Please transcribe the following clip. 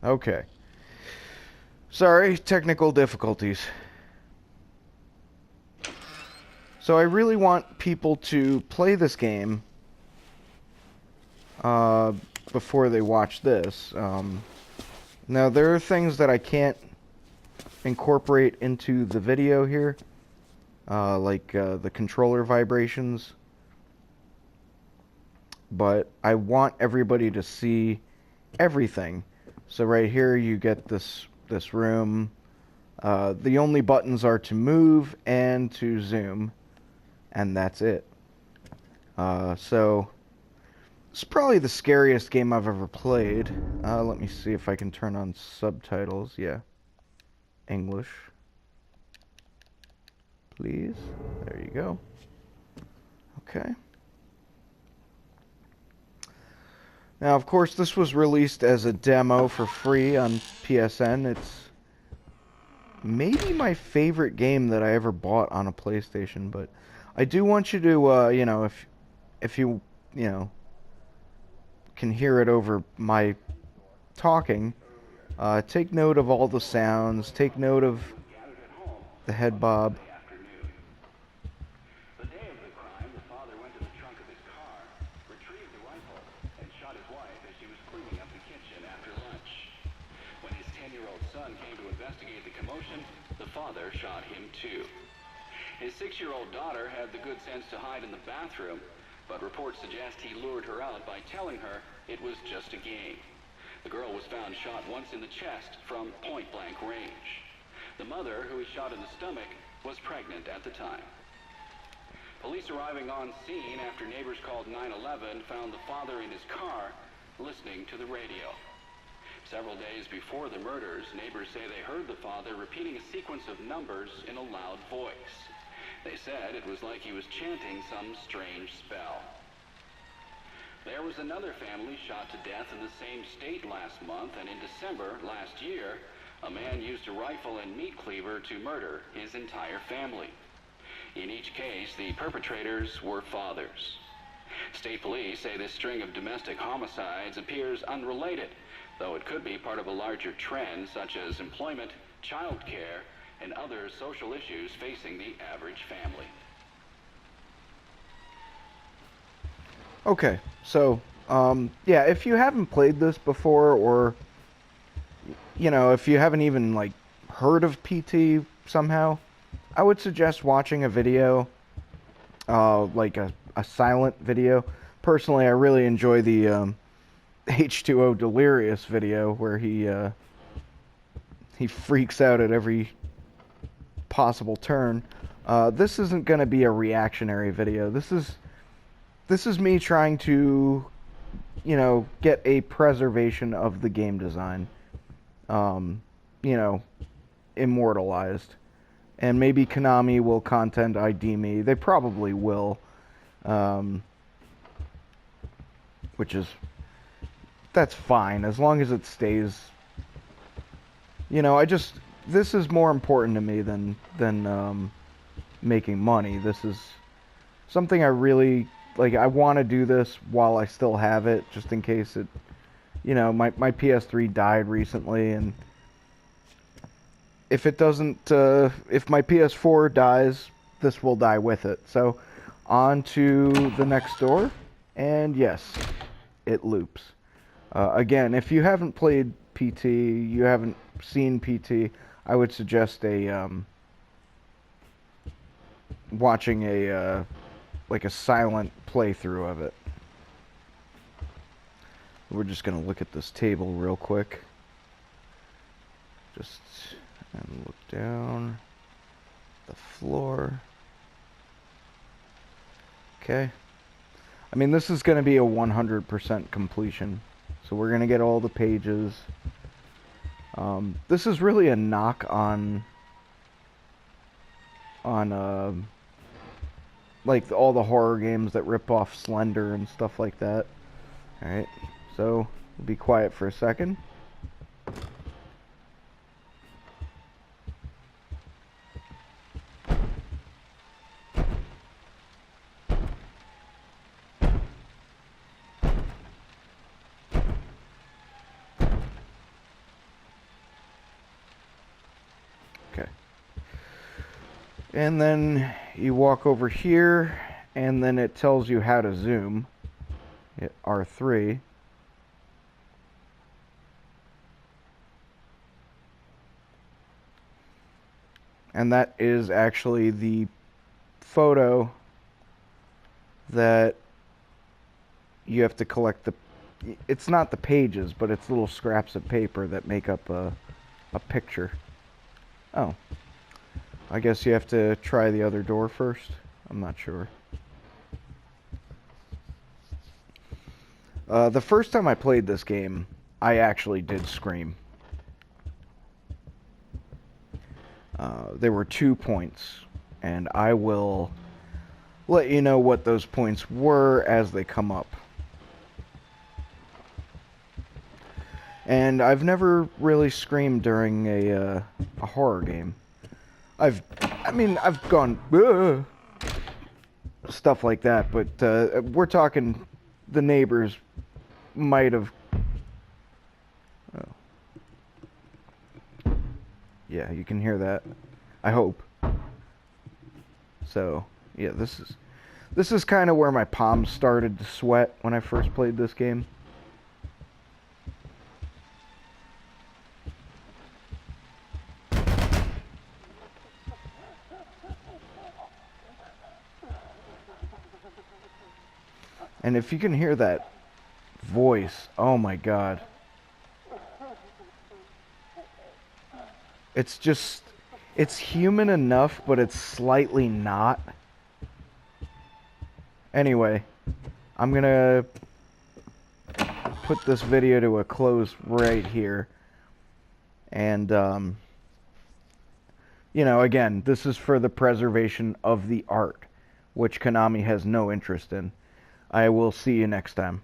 Okay. Sorry, technical difficulties. So I really want people to play this game uh, before they watch this. Now, there are things that I can't incorporate into the video here, like the controller vibrations, but I want everybody to see everything. So right here you get this room. The only buttons are to move and to zoom, and that's it. So it's probably the scariest game I've ever played. Let me see if I can turn on subtitles. Yeah, English, please. There you go. Okay. Now, of course, this was released as a demo for free on PSN. It's maybe my favorite game that I ever bought on a PlayStation, but I do want you to, if you, you know, can hear it over my talking, take note of all the sounds, take note of the head bob. The day of the crime, the father went to the trunk of his car, retrieved the rifle, and shot his wife as she was cleaning up the kitchen after lunch. When his 10-year-old son came to investigate the commotion, the father shot him too. His 6-year-old daughter had the good sense to hide in the bathroom, but reports suggest he lured her out by telling her it was just a game. The girl was found shot once in the chest from point-blank range. The mother, who was shot in the stomach, was pregnant at the time. Police arriving on scene after neighbors called 911 found the father in his car listening to the radio. Several days before the murders, neighbors say they heard the father repeating a sequence of numbers in a loud voice. They said it was like he was chanting some strange spell. There was another family shot to death in the same state last month, and in December last year, a man used a rifle and meat cleaver to murder his entire family. In each case, the perpetrators were fathers. State police say this string of domestic homicides appears unrelated, though it could be part of a larger trend such as employment, child care, and other social issues facing the average family. Okay, so, yeah, if you haven't played this before, or, if you haven't even, like, heard of PT somehow, I would suggest watching a video, like a silent video. Personally, I really enjoy the H2O Delirious video, where he freaks out at every possible turn. This isn't going to be a reactionary video. This is me trying to, get a preservation of the game design, immortalized. And maybe Konami will content ID me. They probably will. That's fine, as long as it stays. This is more important to me than making money. This is something I really, like, I want to do this while I still have it, just in case it, my PS3 died recently, and if it doesn't, if my PS4 dies, this will die with it. So, on to the next door, and yes, it loops. Again, if you haven't played PT, you haven't seen PT, I would suggest watching like a silent playthrough of it. We're just gonna look at this table real quick. And look down the floor. Okay. I mean, this is going to be a 100% completion. So we're going to get all the pages. This is really a knock on like all the horror games that rip off Slender and stuff like that. Alright, so we'll be quiet for a second. And then you walk over here, and then it tells you how to zoom. Hit R3. And that is actually the photo that you have to collect the... It's not the pages, but it's little scraps of paper that make up a picture. Oh. I guess you have to try the other door first. I'm not sure. The first time I played this game, I actually did scream. There were 2 points, and I will let you know what those points were as they come up. And I've never really screamed during a horror game. I've gone "Ugh," stuff like that, but we're talking the neighbors might have. Oh. Yeah, you can hear that. I hope. So yeah, this is kind of where my palms started to sweat when I first played this game. And if you can hear that voice, oh my god. It's just, it's human enough, but it's slightly not. Anyway, I'm gonna put this video to a close right here. And, you know, again, this is for the preservation of the art, which Konami has no interest in. I will see you next time.